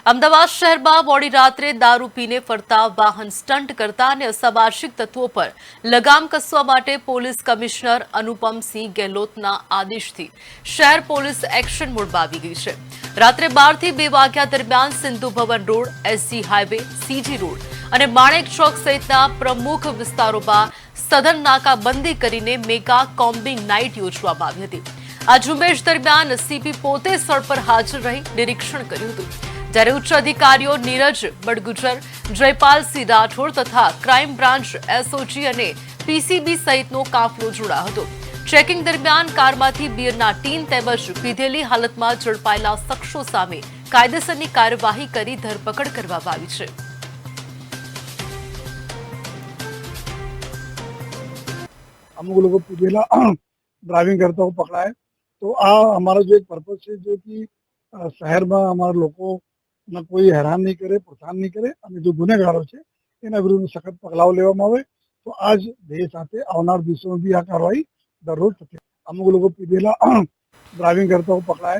અમદાવાદ શહેરમાં મોડી રાત્રે દારૂ પીને ફરતા વાહન સ્ટન્ટ કરતા અને અસામાજિક તત્વો પર લગામ કસવા માટે પોલીસ કમિશનર અનુપમસિંહ ગેહલોતના આદેશથી શહેર પોલીસ એક્શન મોડમાં આવી ગઈ છે। રાત્રે 12 થી 2 વાગ્યા દરમિયાન Sindhu Bhavan road, SG highway, CG road અને માણેક ચોક સહિતના પ્રમુખ વિસ્તારોમાં સઘન નાકાબંધી કરીને મેગા કોમ્બિંગ નાઇટ યોજવામાં આવી હતી। આ ઝુંબેશ દરમિયાન સીપી પોતે સ્થળ પર હાજર રહી નિરીક્ષણ કર્યું હતું, જ્યારે ઉચ્ચ અધિકારીઓ નીરજ બડગુજર, જયપાલસિંહ રાઠોડ તથા ક્રાઇમ બ્રાન્ચ એસઓજી અને પીસીબી સહિતનો કાફલો જોડાયો હતો। ચેકિંગ દરમિયાન કારમાંથી બિયરના ટીન તેમજ પીધેલી હાલતમાં ઝડપાયેલા શખ્સો સામે કાયદેસરની કાર્યવાહી કરી ધરપકડ કરવામાં આવી છે। अमुक लोगों को पीला ड्राइविंग करता हुआ पकड़ा है। तो आ हमारा जो एक पर्पज है जो कि शहर में हमारे लोगों ने कोई हैरान नहीं करे, परेशान नहीं करे અને जो ગુનેગારો છે એના વિરુદ્ધ સખત પગલાઓ લેવામાં આવે। તો આજ ધ્યેય સાથે આવનાર દિવસોમાં બી આ કાર્યવાહી દરરોજ થતી। અમુક લોકો પીધેલા ડ્રાઇવિંગ કરતા हुआ पकड़ा है।